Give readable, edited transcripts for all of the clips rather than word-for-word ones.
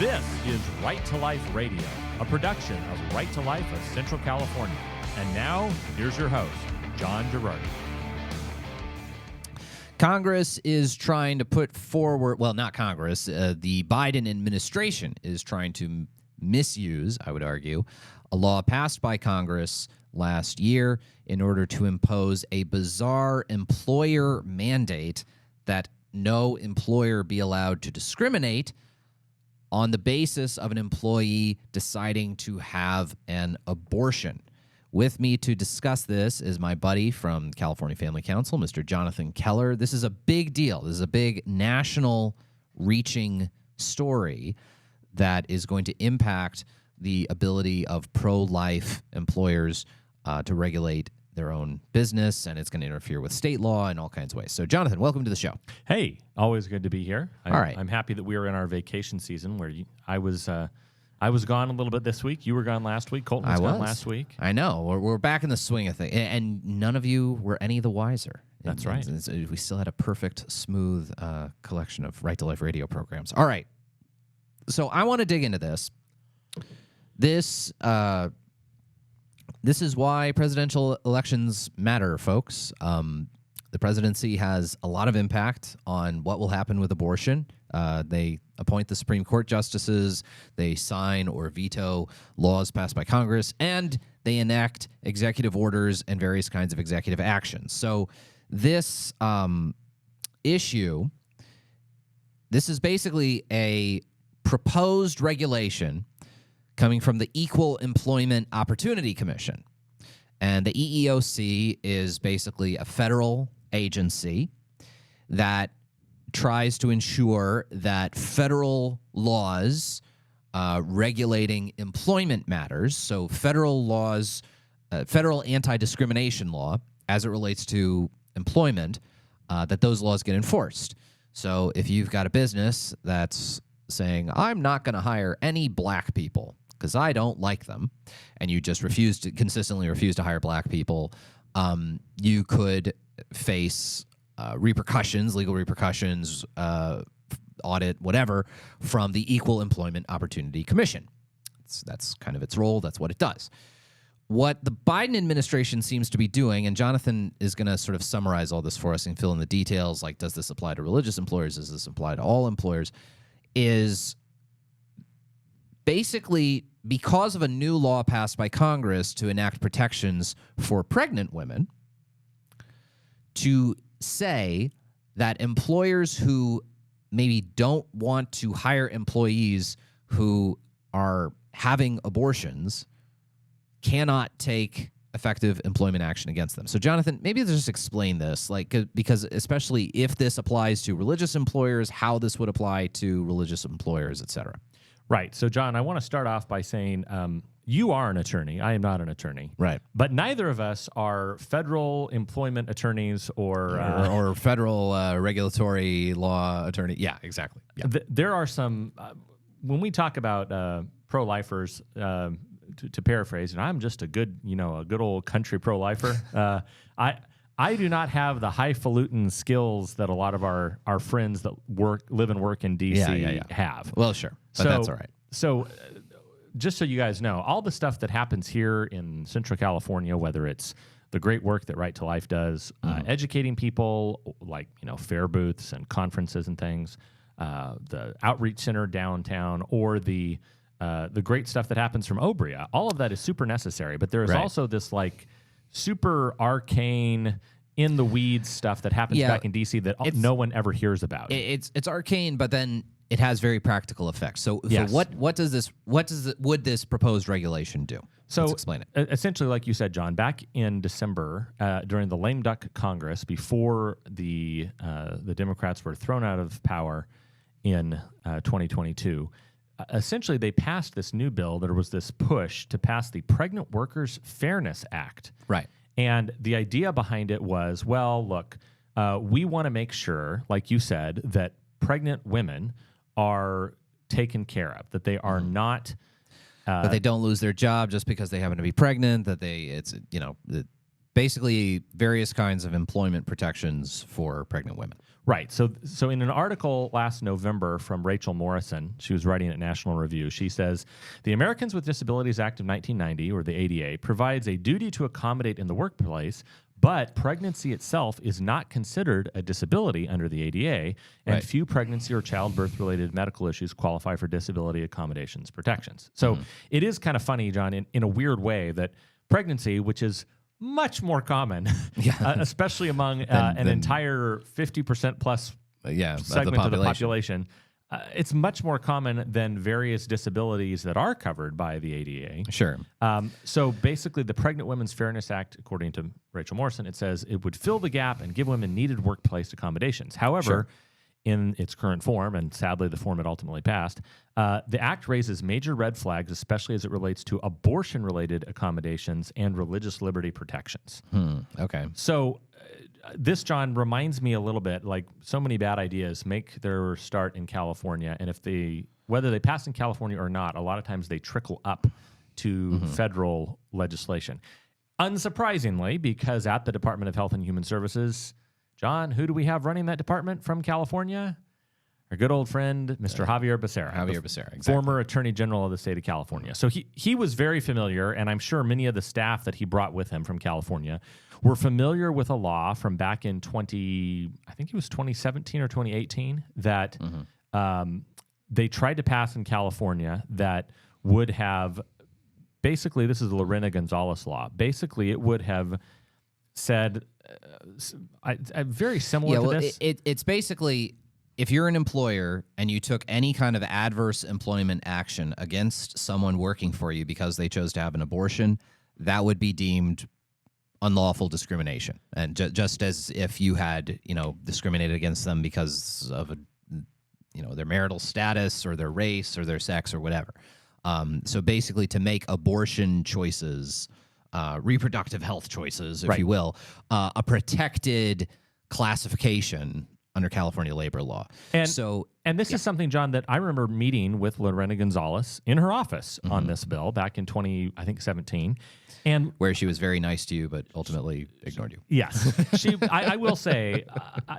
This is Right to Life Radio, a production of Right to Life of Central California. And now, here's your host, John Girardi. Congress is trying to put forward, well, not Congress, the Biden administration is trying to misuse, I would argue, a law passed by Congress last year in order to impose a bizarre employer mandate that no employer be allowed to discriminate on the basis of an employee deciding to have an abortion. With me to discuss this is my buddy from California Family Council, Mr. Jonathan Keller. This is a big deal. This is a big national reaching story that is going to impact the ability of pro-life employers to regulate their own business, and it's going to interfere with state law in all kinds of ways. So, Jonathan, welcome to the show. Hey, always good to be here. All right. I'm happy that we are in our vacation season where I was gone a little bit this week. You were gone last week. Colton was gone last week. I know. We're back in the swing of things, and none of you were any the wiser. That's right. We still had a perfect, smooth collection of Right to Life radio programs. All right. So I want to dig into this. This is why presidential elections matter, folks. The presidency has a lot of impact on what will happen with abortion. They appoint the Supreme Court justices, they sign or veto laws passed by Congress, and they enact executive orders and various kinds of executive actions. So this issue, this is basically a proposed regulation coming from the Equal Employment Opportunity Commission. And the EEOC is basically a federal agency that tries to ensure that federal laws regulating employment matters, so federal laws, federal anti-discrimination law as it relates to employment, that those laws get enforced. So if you've got a business that's saying, I'm not going to hire any black people because I don't like them, and you just consistently refuse to hire black people, you could face repercussions, legal repercussions, audit, whatever, from the Equal Employment Opportunity Commission. That's kind of its role. That's what it does. What the Biden administration seems to be doing, and Jonathan is going to sort of summarize all this for us and fill in the details, like does this apply to religious employers, does this apply to all employers, is basically because of a new law passed by Congress to enact protections for pregnant women, to say that employers who maybe don't want to hire employees who are having abortions cannot take effective employment action against them. So, Jonathan, maybe just explain this, because especially if this applies to religious employers, how this would apply to religious employers, et cetera. Right. So, John, I want to start off by saying you are an attorney. I am not an attorney. Right. But neither of us are federal employment attorneys or federal regulatory law attorney. Yeah, exactly. Yeah. There are some, when we talk about pro-lifers, to paraphrase, and I'm just a good old country pro-lifer, I do not have the highfalutin skills that a lot of our friends that live and work in D.C. have. Well, sure, but that's all right. So just so you guys know, all the stuff that happens here in Central California, whether it's the great work that Right to Life does, educating people, like fair booths and conferences and things, the outreach center downtown, or the great stuff that happens from Obria, all of that is super necessary. But there is also this super arcane, in the weeds stuff that happens back in DC that no one ever hears about. It's arcane, but then it has very practical effects. So would this proposed regulation do? So let's explain it. Essentially, like you said, John, back in December during the lame duck Congress, before the Democrats were thrown out of power in 2022. Essentially, they passed this new bill. There was this push to pass the Pregnant Workers Fairness Act. Right. And the idea behind it was, well, look, we want to make sure, like you said, that pregnant women are taken care of, that they are not... that they don't lose their job just because they happen to be pregnant, that basically various kinds of employment protections for pregnant women. Right. So in an article last November from Rachel Morrison, she was writing at National Review, she says, the Americans with Disabilities Act of 1990, or the ADA, provides a duty to accommodate in the workplace, but pregnancy itself is not considered a disability under the ADA, and few pregnancy or childbirth-related medical issues qualify for disability accommodations protections. So it is kind of funny, John, in a weird way, that pregnancy, which is much more common, especially among an entire 50% plus segment of the population. It's much more common than various disabilities that are covered by the ADA. Sure. So basically, the Pregnant Women's Fairness Act, according to Rachel Morrison, it says it would fill the gap and give women needed workplace accommodations. However, in its current form, and sadly the form it ultimately passed, the act raises major red flags, especially as it relates to abortion-related accommodations and religious liberty protections. Okay. So this, John, reminds me a little bit, like so many bad ideas make their start in California, and whether they pass in California or not, a lot of times they trickle up to federal legislation. Unsurprisingly, because at the Department of Health and Human Services, John, who do we have running that department from California? Our good old friend, Mr. Javier Becerra. Javier Becerra, exactly. Former Attorney General of the state of California. So he was very familiar, and I'm sure many of the staff that he brought with him from California were familiar with a law from back in 2017 or 2018, that they tried to pass in California that would have, basically, this is the Lorena Gonzalez law. Basically, it would have said, very similar to this. It's basically, if you're an employer and you took any kind of adverse employment action against someone working for you because they chose to have an abortion, that would be deemed unlawful discrimination. And just as if you had, discriminated against them because of their marital status or their race or their sex or whatever. So basically, to make abortion choices, reproductive health choices, if you will, a protected classification under California labor law. And this is something, John, that I remember meeting with Lorena Gonzalez in her office on this bill back in 2017. And where she was very nice to you, but ultimately ignored you. Yes. I will say,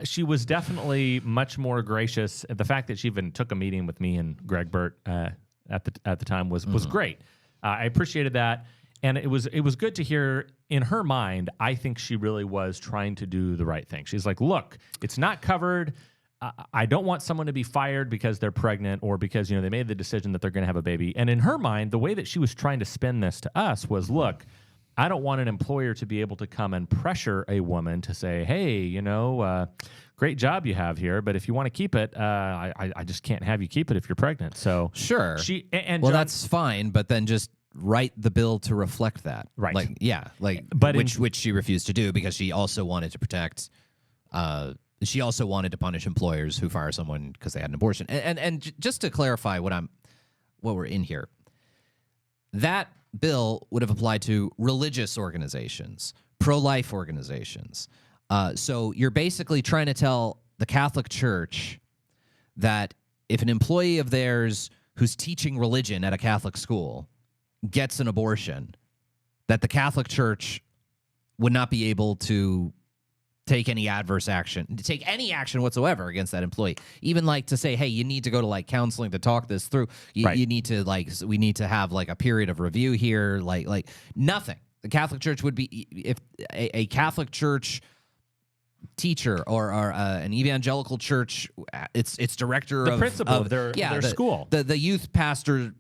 she was definitely much more gracious. The fact that she even took a meeting with me and Greg Burt at the time was great. I appreciated that. And it was good to hear, in her mind, I think she really was trying to do the right thing. She's like, look, it's not covered. I don't want someone to be fired because they're pregnant or because, they made the decision that they're going to have a baby. And in her mind, the way that she was trying to spin this to us was, look, I don't want an employer to be able to come and pressure a woman to say, hey, great job you have here, but if you want to keep it, I just can't have you keep it if you're pregnant. So sure. John, that's fine, but then just write the bill to reflect that. Right. Which she refused to do because she also wanted to protect, she also wanted to punish employers who fire someone because they had an abortion. And just to clarify what we're in here, that bill would have applied to religious organizations, pro-life organizations. So you're basically trying to tell the Catholic Church that if an employee of theirs who's teaching religion at a Catholic school gets an abortion, that the Catholic Church would not be able to take any adverse action, to take any action whatsoever against that employee. Even to say, hey, you need to go to counseling to talk this through. You need to we need to have a period of review here. Nothing. The Catholic Church would be, if a Catholic Church teacher or an evangelical church, its director, the principal of their school, the youth pastor.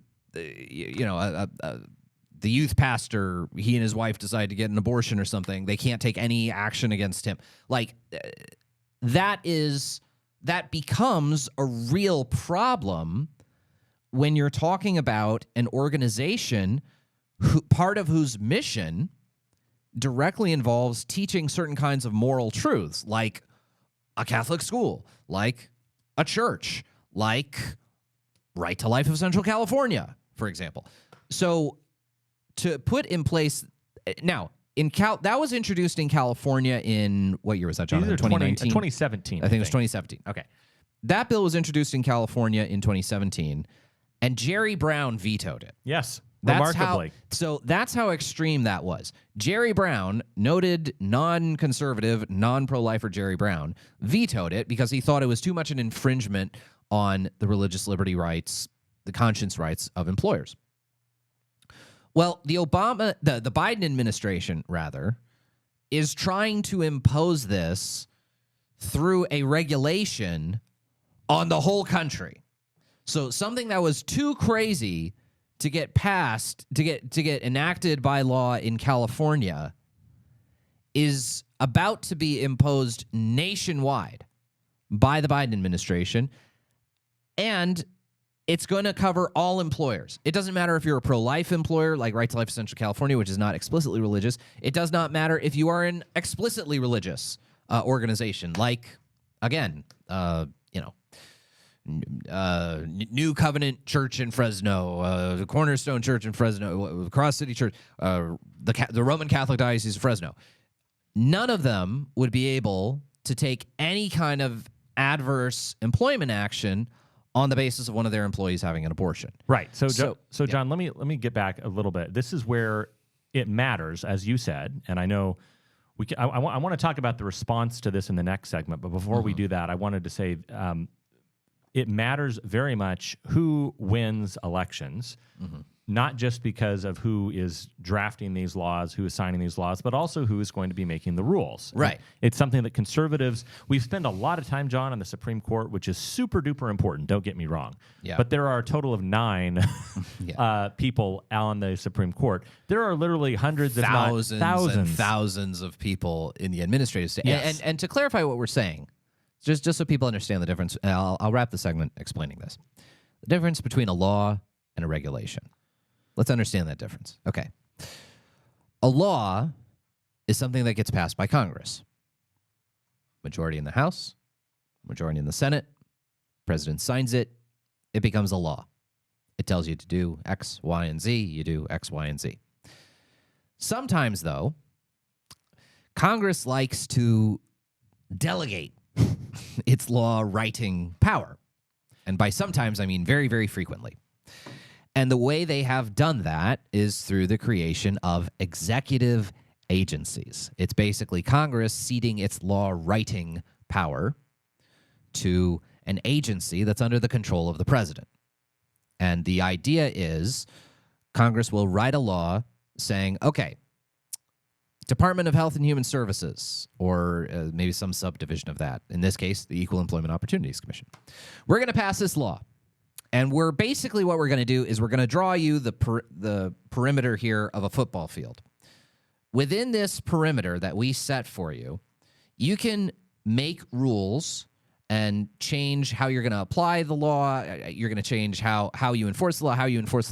The youth pastor, he and his wife decide to get an abortion or something, they can't take any action against him. That becomes a real problem when you're talking about an organization part of whose mission directly involves teaching certain kinds of moral truths, like a Catholic school, like a church, like Right to Life of Central California, for example. So to put in place now that was introduced in California in what year was that, John? 2019? 2017. I think it was 2017. Okay. That bill was introduced in California in 2017, and Jerry Brown vetoed it. Yes. Remarkably. That's how extreme that was. Jerry Brown, noted non-conservative, non-pro-lifer Jerry Brown, vetoed it because he thought it was too much an infringement on the religious liberty rights, the conscience rights of employers. Well, the Biden administration, rather, is trying to impose this through a regulation on the whole country. So something that was too crazy to get passed, to get enacted by law in California is about to be imposed nationwide by the Biden administration, and it's going to cover all employers. It doesn't matter if you're a pro-life employer like Right to Life Central California, which is not explicitly religious. It does not matter if you are an explicitly religious organization like, again, New Covenant Church in Fresno, the Cornerstone Church in Fresno, Cross City Church, the Roman Catholic Diocese of Fresno. None of them would be able to take any kind of adverse employment action on the basis of one of their employees having an abortion. Right. So John, let me get back a little bit. This is where it matters, as you said, and I know I want to talk about the response to this in the next segment. But before we do that, I wanted to say it matters very much who wins elections, not just because of who is drafting these laws, who is signing these laws, but also who is going to be making the rules. Right. It's something that conservatives, we spend a lot of time, John, on the Supreme Court, which is super duper important. Don't get me wrong. Yeah. But there are a total of 9 people on the Supreme Court. There are literally hundreds, thousands, if not thousands, and thousands of people in the administrative state. Yes. And to clarify what we're saying, just so people understand the difference, and I'll wrap the segment explaining this. The difference between a law and a regulation. Let's understand that difference. Okay. A law is something that gets passed by Congress. Majority in the House, majority in the Senate, president signs it, it becomes a law. It tells you to do X, Y, and Z, you do X, Y, and Z. Sometimes, though, Congress likes to delegate its law writing power. And by sometimes, I mean very, very frequently. And the way they have done that is through the creation of executive agencies. It's basically Congress ceding its law writing power to an agency that's under the control of the president. And the idea is Congress will write a law saying, okay, Department of Health and Human Services, or maybe some subdivision of that, in this case, the Equal Employment Opportunities Commission. We're going to pass this law. And what we're going to do is we're going to draw you the perimeter here of a football field. Within this perimeter that we set for you, you can make rules and change how you're going to apply the law. You're going to change how you enforce the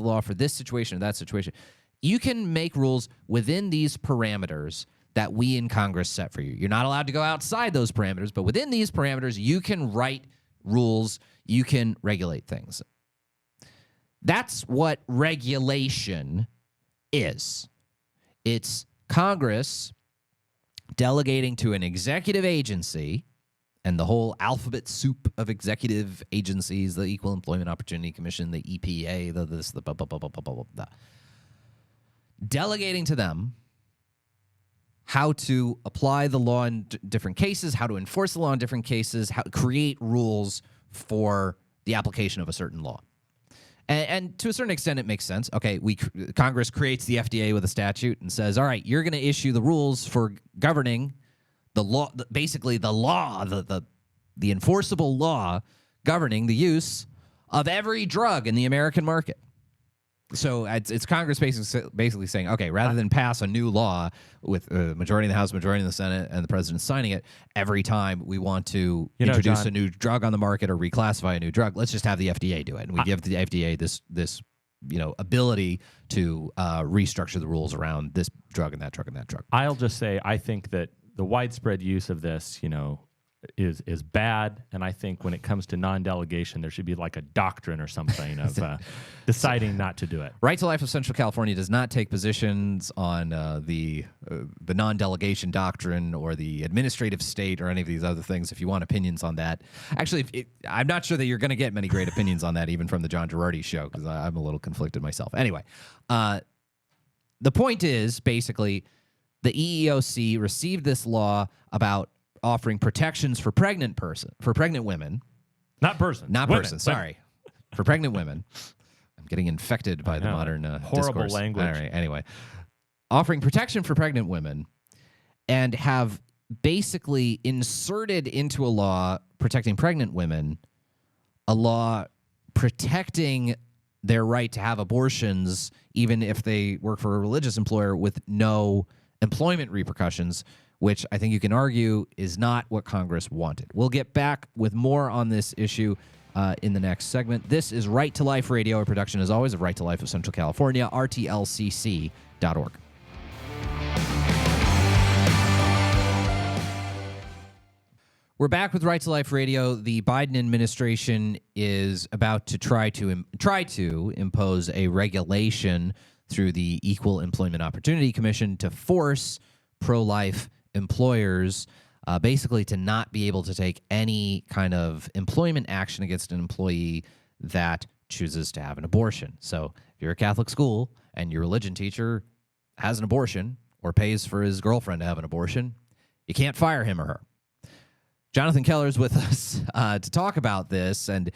law, for this situation or that situation. You can make rules within these parameters that we in Congress set for you. You're not allowed to go outside those parameters, but within these parameters, you can write rules, you can regulate things. That's what regulation is. It's Congress delegating to an executive agency, and the whole alphabet soup of executive agencies, the Equal Employment Opportunity Commission, the EPA, the blah, blah, blah, blah, blah, blah, blah. Delegating to them how to apply the law in different cases, how to enforce the law in different cases, how to create rules for the application of a certain law. And to a certain extent, it makes sense. Okay, Congress creates the FDA with a statute and says, all right, you're going to issue the rules for governing the law, basically the law, the enforceable law governing the use of every drug in the American market. So it's Congress basically saying, okay, rather than pass a new law with a majority in the House, majority in the Senate, and the president signing it, every time we want to introduce John, a new drug on the market or reclassify a new drug, let's just have the FDA do it. And we give the FDA this ability to restructure the rules around this drug and that drug and that drug. I'll just say, I think that the widespread use of this, is bad. And I think when it comes to non-delegation, there should be like a doctrine or something of deciding not to do it. Right to Life of Central California does not take positions on the non-delegation doctrine or the administrative state or any of these other things. If you want opinions on that, actually, I'm not sure that you're going to get many great opinions on that, even from the John Girardi show, because I'm a little conflicted myself. Anyway, the point is basically the EEOC received this law about offering protections for pregnant women. Not person. Not women, person, sorry. For pregnant women. I'm getting infected by the modern horrible discourse. language. All right, anyway. Offering protection for pregnant women and have basically inserted into a law protecting pregnant women a law protecting their right to have abortions even if they work for a religious employer with no employment repercussions, which I think you can argue is not what Congress wanted. We'll get back with more on this issue in the next segment. This is Right to Life Radio, a production, as always, of Right to Life of Central California, rtlcc.org. We're back with Right to Life Radio. The Biden administration is about to try to impose a regulation through the Equal Employment Opportunity Commission to force pro-life employers basically to not be able to take any kind of employment action against an employee that chooses to have an abortion. So if you're a Catholic school and your religion teacher has an abortion or pays for his girlfriend to have an abortion, you can't fire him or her. Jonathan Keller is with us to talk about this, and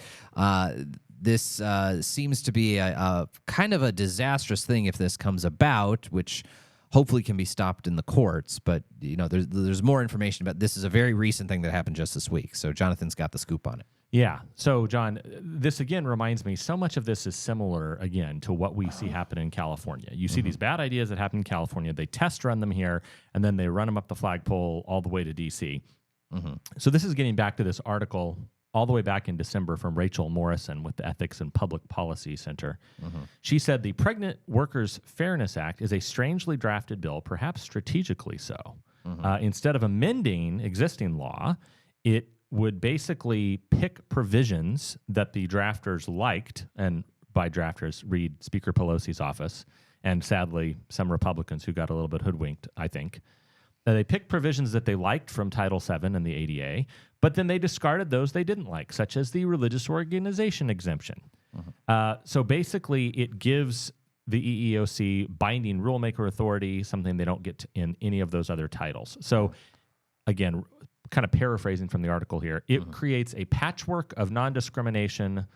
this seems to be a kind of a disastrous thing if this comes about, which hopefully can be stopped in the courts. But there's more information about this. Is a very recent thing that happened just this week. So Jonathan's got the scoop on it. Yeah. So John, this again reminds me. So much of this is similar again to what we see happen in California. You see these bad ideas that happen in California. They test run them here, and then they run them up the flagpole all the way to D.C. So this is getting back to this article all the way back in December from Rachel Morrison with the Ethics and Public Policy Center. She said the Pregnant Workers Fairness Act is a strangely drafted bill, perhaps strategically so. Instead of amending existing law, it would basically pick provisions that the drafters liked, and by drafters, read Speaker Pelosi's office, and sadly, some Republicans who got a little bit hoodwinked, I think. They picked provisions that they liked from Title VII and the ADA, but then they discarded those they didn't like, such as the religious organization exemption. So basically, it gives the EEOC binding rulemaker authority, something they don't get in any of those other titles. So again, kind of paraphrasing from the article here, it creates a patchwork of non-discrimination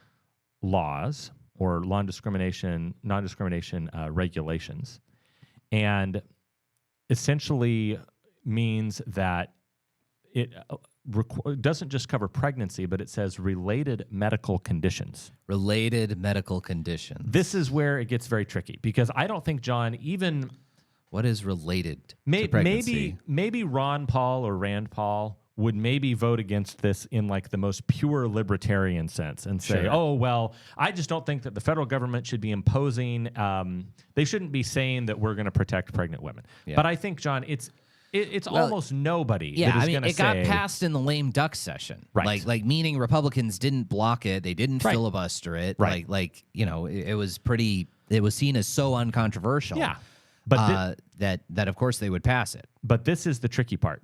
laws or non-discrimination regulations, and essentially means that it doesn't just cover pregnancy, but it says related medical conditions. Related medical conditions. This is where it gets very tricky, because I don't think, John, even... What is related to pregnancy? Maybe Ron Paul or Rand Paul would maybe vote against this in like the most pure libertarian sense and say, oh, well, I just don't think that the federal government should be imposing, they shouldn't be saying that we're going to protect pregnant women. Yeah. But I think, John, it's almost nobody. Yeah, that is it got passed in the lame duck session. Right. Like meaning Republicans didn't block it. They didn't filibuster it. Right. It was pretty, it was seen as so uncontroversial. Yeah. But that of course they would pass it. But this is the tricky part.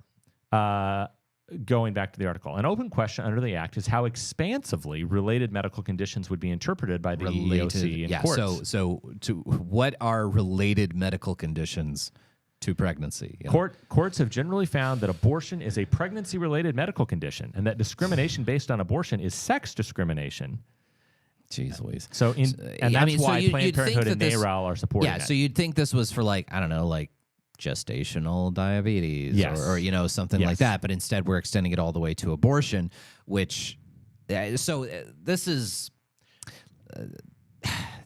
Going back to the article, an open question under the Act is how expansively related medical conditions would be interpreted by the EEOC and courts. So what are related medical conditions to pregnancy? Courts have generally found that abortion is a pregnancy-related medical condition, and that discrimination based on abortion is sex discrimination. Jeez Louise. So, that's why Planned Parenthood and NARAL are supporting that. So you'd think this was for gestational diabetes, yes, or something like that, but instead we're extending it all the way to abortion, which this is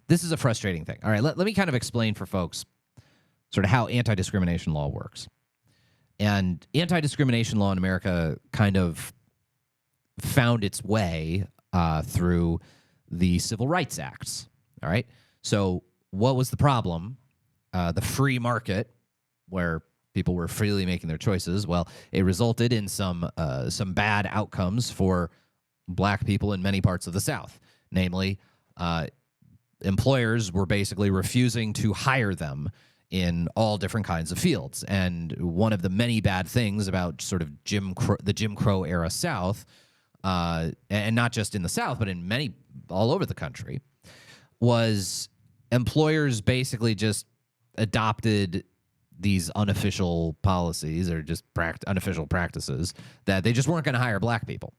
a frustrating thing. All right, let me kind of explain for folks sort of how anti-discrimination law works. And anti-discrimination law in America kind of found its way through the Civil Rights Acts. All right, so what was the problem? The free market, where people were freely making their choices. Well, it resulted in some bad outcomes for black people in many parts of the South. Namely, employers were basically refusing to hire them in all different kinds of fields. And one of the many bad things about sort of the Jim Crow era South, and not just in the South, but in all over the country, was employers basically just adopted these unofficial policies or just unofficial practices that they just weren't going to hire black people.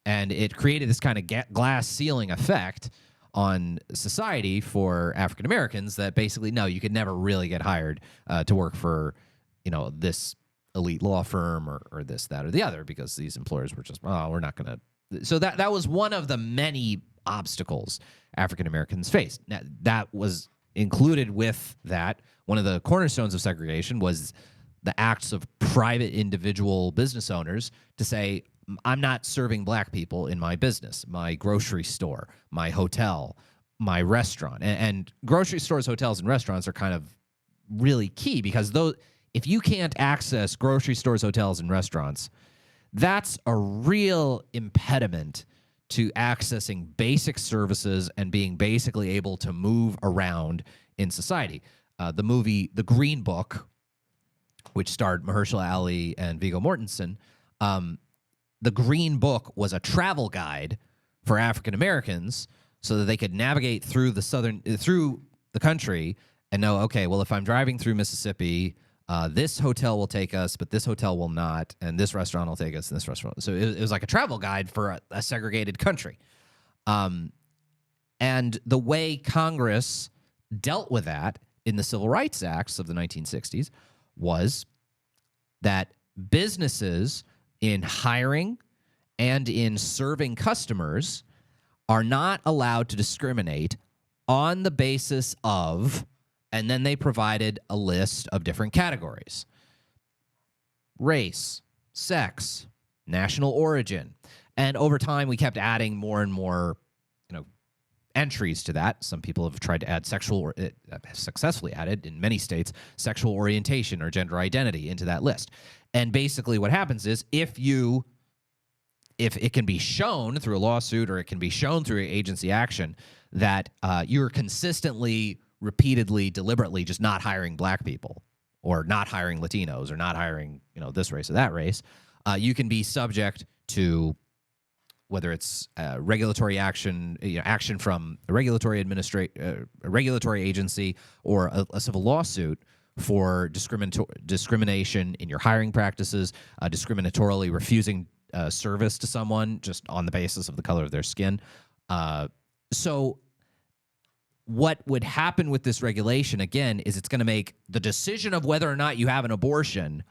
And it created this kind of glass ceiling effect on society for African Americans that basically, no, you could never really get hired to work for, this elite law firm or this, that, or the other, because these employers were just, we're not going to. So that was one of the many obstacles African Americans faced. Now, that was included with that. One of the cornerstones of segregation was the acts of private individual business owners to say, I'm not serving black people in my business, my grocery store, my hotel, my restaurant. And grocery stores, hotels, and restaurants are kind of really key because if you can't access grocery stores, hotels, and restaurants, that's a real impediment to accessing basic services and being basically able to move around in society. The movie The Green Book, which starred Mahershala Ali and Viggo Mortensen, The Green Book was a travel guide for African Americans so that they could navigate through the country and know, okay, well, if I'm driving through Mississippi, this hotel will take us, but this hotel will not, and this restaurant will take us, and this restaurant. So it was like a travel guide for a segregated country. And the way Congress dealt with that in the Civil Rights Acts of the 1960s was that businesses in hiring and in serving customers are not allowed to discriminate on the basis of, and then they provided a list of different categories: race, sex, national origin. And over time, we kept adding more and more, entries to that. Some people have tried to add successfully added in many states, sexual orientation or gender identity into that list. And basically what happens is if it can be shown through a lawsuit or it can be shown through agency action that you're consistently, repeatedly, deliberately just not hiring black people or not hiring Latinos or not hiring, this race or that race, you can be subject to whether it's regulatory action, action from a regulatory agency or a civil lawsuit for discrimination in your hiring practices, discriminatorily refusing service to someone just on the basis of the color of their skin. So what would happen with this regulation, again, is it's going to make the decision of whether or not you have an abortion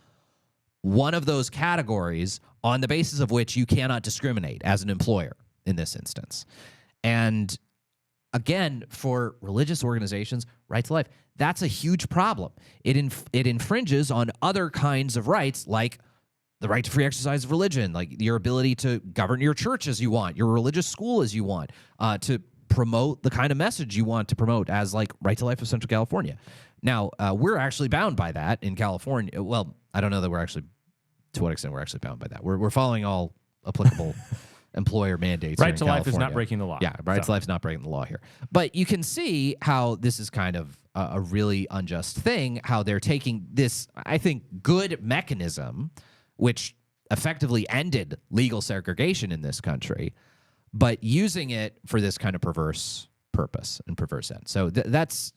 one of those categories on the basis of which you cannot discriminate as an employer in this instance. And again, for religious organizations, right to life, that's a huge problem. It infringes on other kinds of rights, like the right to free exercise of religion, like your ability to govern your church as you want, your religious school as you want, to promote the kind of message you want to promote as like Right to Life of Central California. Now, we're actually bound by that in California. Well, I don't know that we're actually, to what extent we're actually bound by that. We're following all applicable employer mandates. Right to Life is not breaking the law. Yeah, Right to Life is not breaking the law here. But you can see how this is kind of a really unjust thing, how they're taking this, I think, good mechanism, which effectively ended legal segregation in this country, but using it for this kind of perverse purpose and perverse end. So that's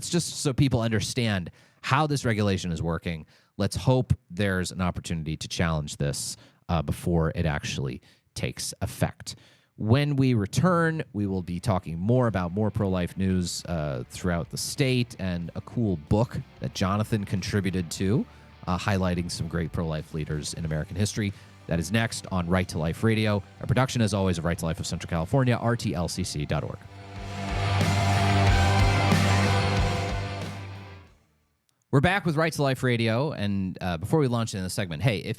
just so people understand how this regulation is working. Let's hope there's an opportunity to challenge this before it actually takes effect. When we return, we will be talking more about more pro-life news throughout the state and a cool book that Jonathan contributed to, highlighting some great pro-life leaders in American history. That is next on Right to Life Radio, a production, as always, of Right to Life of Central California, rtlcc.org. We're back with Right to Life Radio, and before we launch into the segment, hey,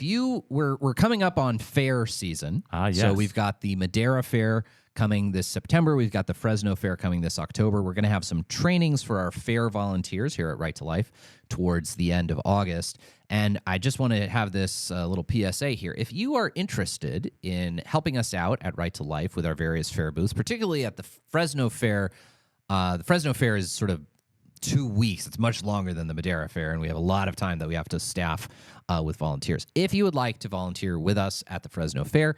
we're coming up on fair season. Yes. So we've got the Madera Fair coming this September. We've got the Fresno Fair coming this October. We're going to have some trainings for our fair volunteers here at Right to Life towards the end of August. And I just want to have this little PSA here. If you are interested in helping us out at Right to Life with our various fair booths, particularly at the Fresno Fair, the Fresno Fair is sort of 2 weeks. It's much longer than the Madera Fair, and we have a lot of time that we have to staff with volunteers. If you would like to volunteer with us at the Fresno Fair,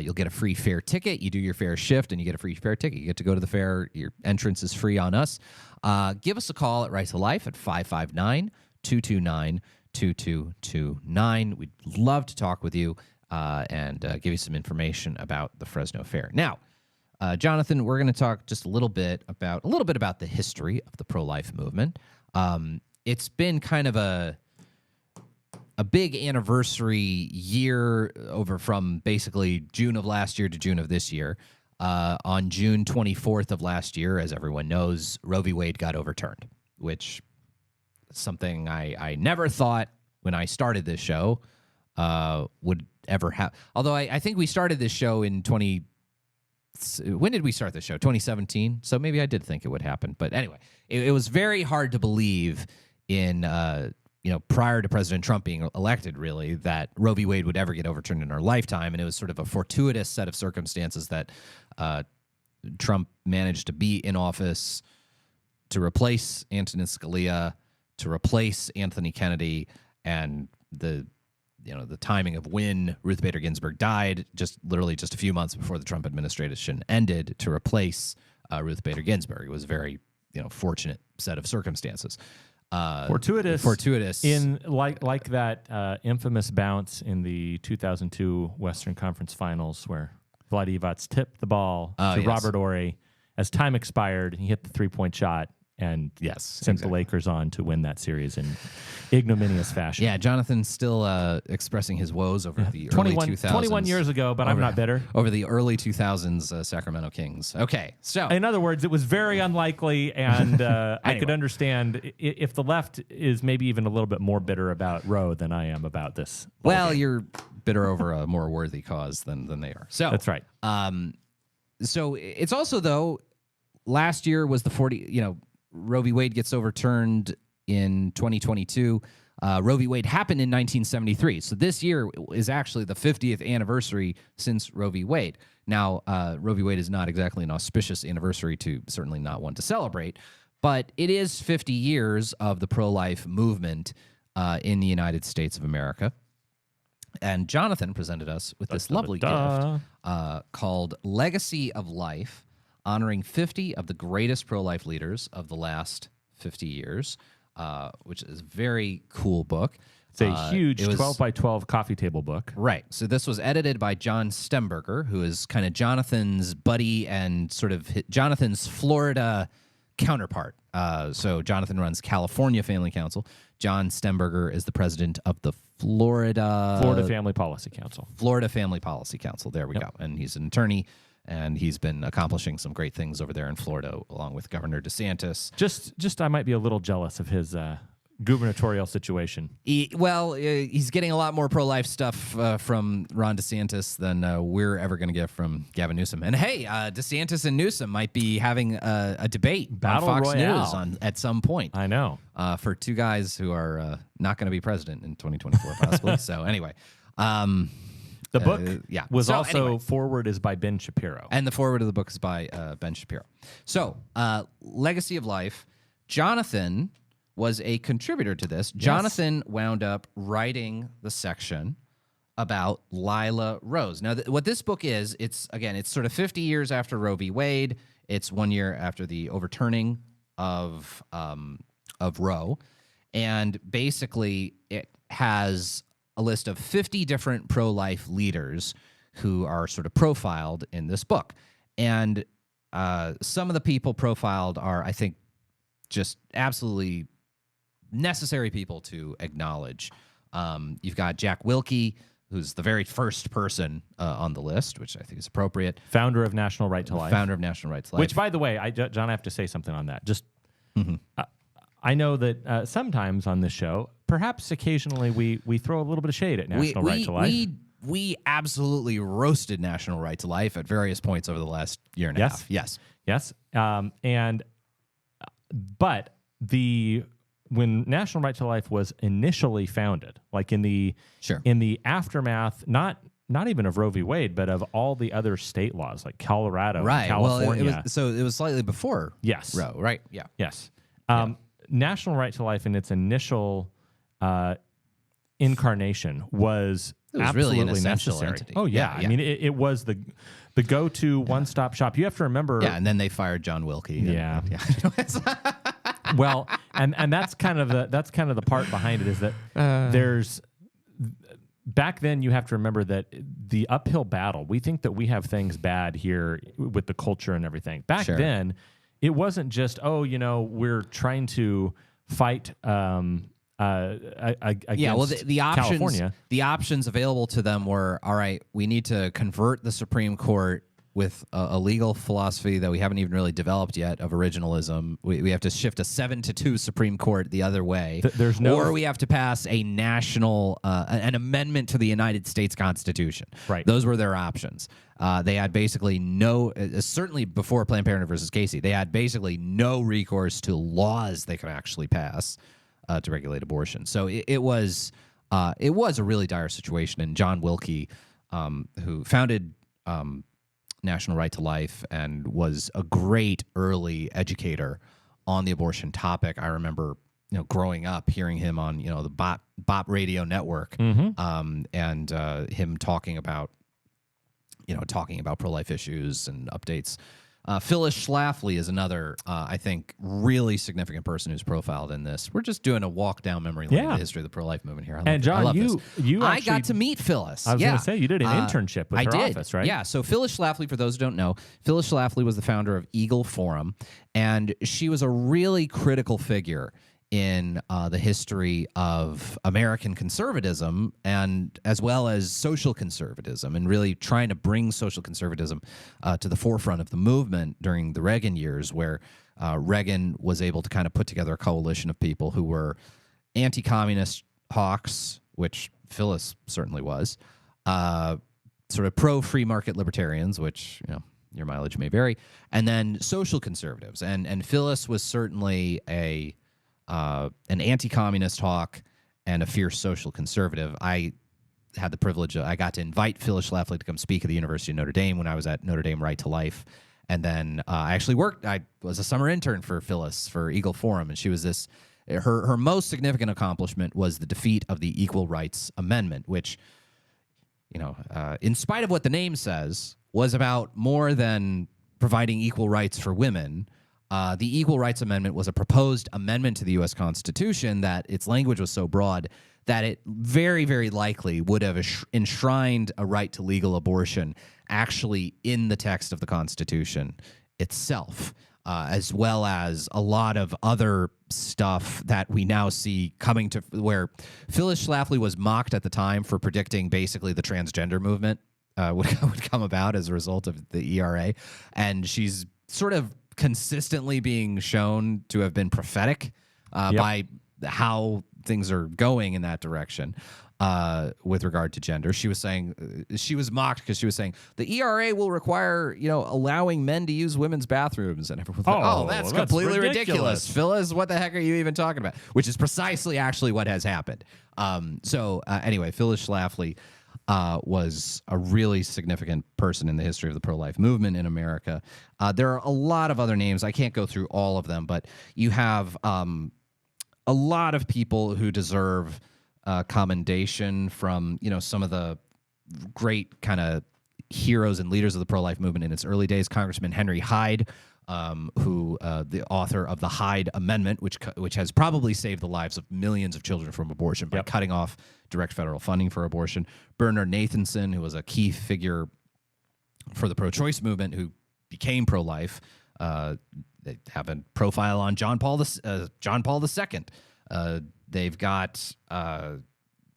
you'll get a free fair ticket. You do your fair shift, and you get a free fair ticket. You get to go to the fair. Your entrance is free on us. Give us a call at Right to Life at 559-229-2229. We'd love to talk with you and give you some information about the Fresno Fair. Now, Jonathan, we're going to talk just a little bit about the history of the pro-life movement. It's been kind of a big anniversary year over from basically June of last year to June of this year. On June 24th of last year, as everyone knows, Roe v. Wade got overturned, which is something I never thought when I started this show would ever happen. Although I think we started this show in when did we start the show? 2017. So maybe I did think it would happen. But anyway, it was very hard to believe in, prior to President Trump being elected, really, that Roe v. Wade would ever get overturned in our lifetime. And it was sort of a fortuitous set of circumstances that Trump managed to be in office to replace Antonin Scalia, to replace Anthony Kennedy, and the timing of when Ruth Bader Ginsburg died, literally just a few months before the Trump administration ended, to replace Ruth Bader Ginsburg. It was a very, fortunate set of circumstances. Fortuitous in like that infamous bounce in the 2002 Western Conference Finals where Vlade Divac tipped the ball to Robert Horry as time expired, and he hit the 3-point shot. And sent the Lakers on to win that series in ignominious fashion. Yeah, Jonathan's still expressing his woes over the early 2000s. 21 years ago, but I'm not bitter. Over the early 2000s Sacramento Kings. Okay, so. In other words, it was very unlikely, and anyway. I could understand if the left is maybe even a little bit more bitter about Roe than I am about this. Well, you're bitter over a more worthy cause than they are. So that's right. So it's also, though, last year was the Roe v. Wade gets overturned in 2022. Roe v. Wade happened in 1973. So this year is actually the 50th anniversary since Roe v. Wade. Now, Roe v. Wade is not exactly an auspicious anniversary certainly not one to celebrate, but it is 50 years of the pro-life movement in the United States of America. And Jonathan presented us with this lovely gift called Legacy of Life, honoring 50 of the greatest pro-life leaders of the last 50 years, which is a very cool book. It's a huge 12 by 12 coffee table book. Right. So this was edited by John Stemberger, who is kind of Jonathan's buddy and sort of Jonathan's Florida counterpart. So Jonathan runs California Family Council. John Stemberger is the president of the Florida Family Policy Council. Florida Family Policy Council. There we go. And he's an attorney. And he's been accomplishing some great things over there in Florida, along with Governor DeSantis. Just I might be a little jealous of his gubernatorial situation. He's getting a lot more pro-life stuff from Ron DeSantis than we're ever going to get from Gavin Newsom. And hey, DeSantis and Newsom might be having a debate Battle on Fox Royale. News at some point. I know. For two guys who are not going to be president in 2024, possibly. So anyway. The book foreword is by Ben Shapiro. And the foreword of the book is by Ben Shapiro. So, Legacy of Life. Jonathan was a contributor to this. Yes. Jonathan wound up writing the section about Lila Rose. Now, what this book is, it's sort of 50 years after Roe v. Wade. It's 1 year after the overturning of Roe. And basically, it has a list of 50 different pro-life leaders who are sort of profiled in this book. And some of the people profiled are, I think, just absolutely necessary people to acknowledge. You've got Jack Wilkie, who's the very first person on the list, which I think is appropriate. Founder of National Right to Life. Founder of National Right to Life. Which, by the way, John, I have to say something on that. I know that sometimes on this show, perhaps occasionally we throw a little bit of shade at National Right to Life. we absolutely roasted national right to life at various points over the last year and a half. Yes. But when national right to life was initially founded, like in the aftermath, not even of Roe v. Wade, but of all the other state laws like Colorado, and California. Well, it was slightly before Roe, right? Yeah. Yes. National right to life in its initial incarnation was absolutely really an essential necessary. entity. Oh yeah. I mean, it was the go-to one-stop shop. You have to remember. Yeah, and then they fired John Wilkie. Yeah. Well, and that's kind of the part behind it is that there's back then you have to remember that the uphill battle. We think that we have things bad here with the culture and everything. Back then, it wasn't just we're trying to fight. Against California. The options available to them were, all right, we need to convert the Supreme Court with a legal philosophy that we haven't even really developed yet of originalism. We have to shift a 7-2 Supreme Court the other way. Or we have to pass a national an amendment to the United States Constitution. Right. Those were their options. They had basically no, certainly before Planned Parenthood versus Casey, they had basically no recourse to laws they could actually pass to regulate abortion. So it was a really dire situation. And John Wilkie, who founded National Right to Life and was a great early educator on the abortion topic. I remember growing up hearing him on the Bop Radio Network, and him talking about pro-life issues and updates. Phyllis Schlafly is another, I think, really significant person who's profiled in this. We're just doing a walk down memory lane of the history of the pro-life movement here. And John, I got to meet Phyllis. I was going to say, you did an internship with her office, right? Yeah. So Phyllis Schlafly, for those who don't know, Phyllis Schlafly was the founder of Eagle Forum, and she was a really critical figure in the history of American conservatism and as well as social conservatism, and really trying to bring social conservatism to the forefront of the movement during the Reagan years, where Reagan was able to kind of put together a coalition of people who were anti-communist hawks, which Phyllis certainly was, sort of pro-free market libertarians, which, your mileage may vary, and then social conservatives. And Phyllis was certainly an anti-communist hawk and a fierce social conservative. I had the privilege I got to invite Phyllis Schlafly to come speak at the University of Notre Dame when I was at Notre Dame Right to Life. And then I was a summer intern for Phyllis for Eagle Forum, and she was her most significant accomplishment was the defeat of the Equal Rights Amendment, which, in spite of what the name says, was about more than providing equal rights for women. The Equal Rights Amendment was a proposed amendment to the U.S. Constitution that its language was so broad that it very, very likely would have enshrined a right to legal abortion actually in the text of the Constitution itself, as well as a lot of other stuff that we now see coming to where Phyllis Schlafly was mocked at the time for predicting basically the transgender movement would come about as a result of the ERA. And she's sort of consistently being shown to have been prophetic by how things are going in that direction with regard to gender. She was saying, she was mocked because she was saying the ERA will require, allowing men to use womenmes bathrooms. And everyone's like, that's completely ridiculous. Phyllis, what the heck are you even talking about? Which is precisely actually what has happened. Anyway, Phyllis Schlafly was a really significant person in the history of the pro-life movement in America. There are a lot of other names. I can't go through all of them, but you have a lot of people who deserve commendation from, some of the great kind of heroes and leaders of the pro-life movement in its early days. Congressman Henry Hyde, who the author of the Hyde Amendment, which has probably saved the lives of millions of children from abortion by cutting off direct federal funding for abortion. Bernard Nathanson, who was a key figure for the pro-choice movement, who became pro-life. They have a profile on John Paul II. They've got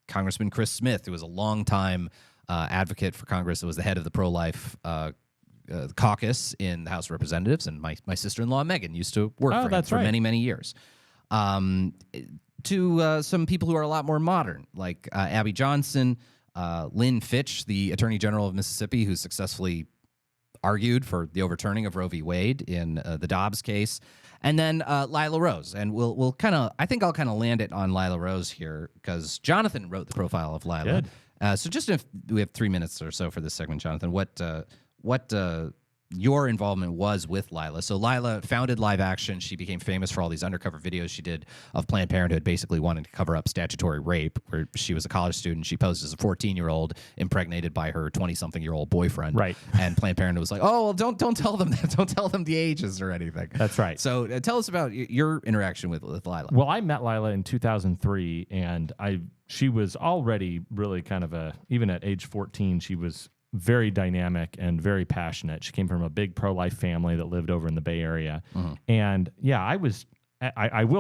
Congressman Chris Smith, who was a longtime advocate for Congress. Who was the head of the pro-life caucus in the House of Representatives, and my sister-in-law Megan used to work for him for many, many years. To some people who are a lot more modern, like Abby Johnson, Lynn Fitch, the Attorney General of Mississippi, who successfully argued for the overturning of Roe v. Wade in the Dobbs case, and then Lila Rose. And we'll kind of, I think I'll kind of land it on Lila Rose here because Jonathan wrote the profile of Lila. So just if we have 3 minutes or so for this segment, Jonathan, what your involvement was with Lila. So Lila founded Live Action. She became famous for all these undercover videos she did of Planned Parenthood, basically wanting to cover up statutory rape, where she was a college student. She posed as a 14-year-old impregnated by her 20-something-year-old boyfriend. Right. And Planned Parenthood was like, oh, well, don't tell them that. Don't tell them the ages or anything. That's right. So tell us about your interaction with Lila. Well, I met Lila in 2003, and she was already really kind of even at age 14, she was very dynamic and very passionate. She came from a big pro-life family that lived over in the Bay Area. And yeah, I will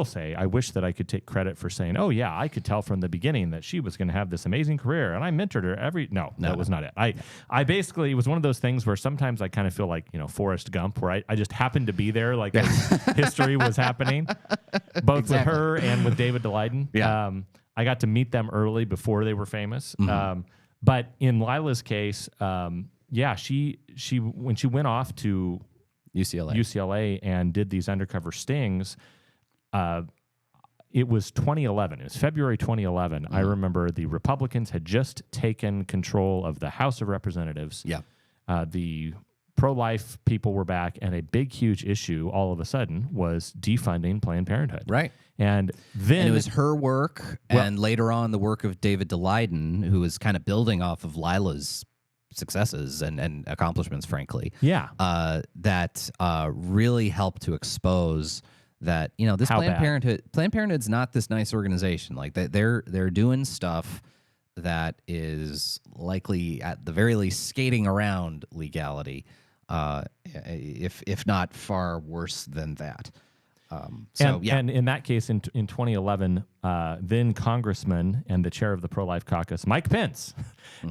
say, I wish that I could take credit for saying, oh yeah, I could tell from the beginning that she was going to have this amazing career, and I mentored her that was not it. I basically, it was one of those things where sometimes I kind of feel like, Forrest Gump, where I just happened to be there, like as history was happening, both with her and with David Daleiden. Yeah. I got to meet them early before they were famous. But in Lila's case, she when she went off to UCLA and did these undercover stings, it was 2011. It was February 2011. I remember the Republicans had just taken control of the House of Representatives. Yeah. The pro-life people were back, and a big, huge issue all of a sudden was defunding Planned Parenthood. Right. And then it was her work, and later on the work of David Daleiden, who was kind of building off of Lila's successes and accomplishments, frankly. Yeah. That really helped to expose that, this Planned Parenthood's not this nice organization. Like they're doing stuff that is likely, at the very least, skating around legality, if not far worse than that. And in that case, in 2011, then Congressman and the chair of the Pro-Life Caucus, Mike Pence,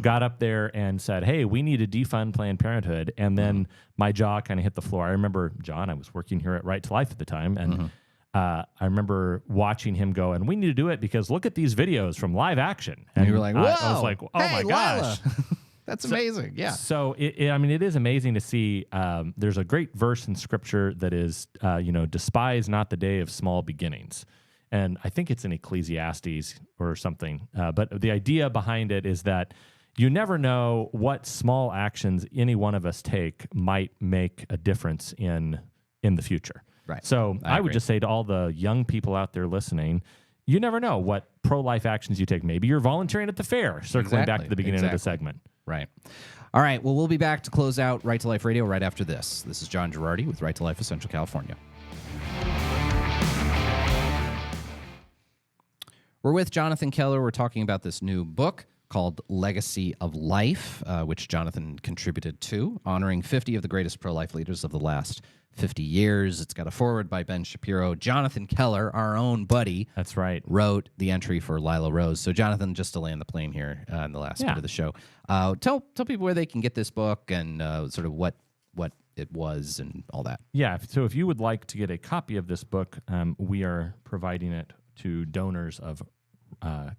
got up there and said, hey, we need to defund Planned Parenthood. And then my jaw kind of hit the floor. I remember, John, I was working here at Right to Life at the time, and I remember watching him go, and we need to do it because look at these videos from Live Action. And you were like, whoa! I was like, oh my gosh. That's amazing. Yeah. So it is amazing to see. There's a great verse in Scripture that is, despise not the day of small beginnings, and I think it's in Ecclesiastes or something. But the idea behind it is that you never know what small actions any one of us take might make a difference in the future. Right. So I would just say to all the young people out there listening, you never know what pro-life actions you take. Maybe you're volunteering at the fair, circling back to the beginning of the segment. Right. All right. Well, we'll be back to close out Right to Life Radio right after this. This is John Girardi with Right to Life of Central California. We're with Jonathan Keller. We're talking about this new book called Legacy of Life, which Jonathan contributed to, honoring 50 of the greatest pro-life leaders of the last 50 years. It's got a foreword by Ben Shapiro. Jonathan Keller, our own buddy, that's right, wrote the entry for Lila Rose. So, Jonathan, just to land the plane here in the last bit of the show, tell people where they can get this book and sort of what it was and all that. Yeah. So, if you would like to get a copy of this book, we are providing it to donors of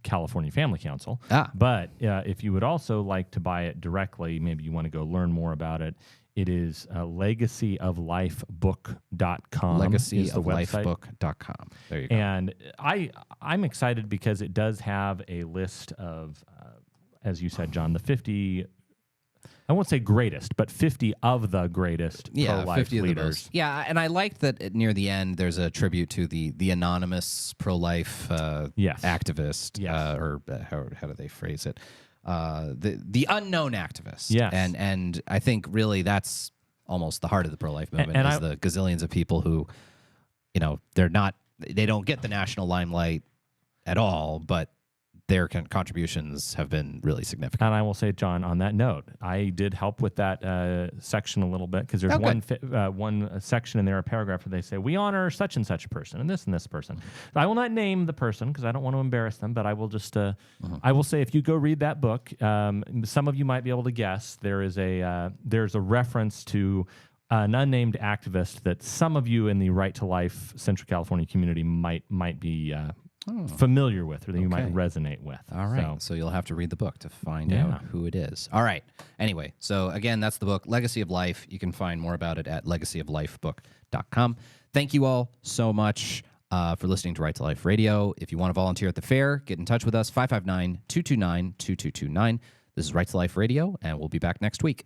California Family Council. But if you would also like to buy it directly, maybe you want to go learn more about it. It is legacyoflifebook.com. Legacyoflifebook.com. There you go. And I'm excited because it does have a list of, as you said, John, the 50, I won't say greatest, but 50 of the greatest pro-life 50 leaders. Of the most. Yeah, and I liked that near the end there's a tribute to the anonymous pro-life activist. Yes. Or how do they phrase it? The unknown activist. Yes. And I think really that's almost the heart of the pro-life movement is the gazillions of people who, they don't get the national limelight at all, but their contributions have been really significant. And I will say, John, on that note, I did help with that section a little bit because there's one section in there, a paragraph where they say, we honor such and such person and this person. I will not name the person because I don't want to embarrass them, but I will just, I will say if you go read that book, some of you might be able to guess, there's a reference to an unnamed activist that some of you in the Right to Life Central California community might be familiar with or that you might Okay. resonate with. All right. So you'll have to read the book to find out who it is. All right. Anyway, so again, that's the book, Legacy of Life. You can find more about it at legacyoflifebook.com. Thank you all so much for listening to Right to Life Radio. If you want to volunteer at the fair, get in touch with us, 559-229-2229. This is Right to Life Radio, and we'll be back next week.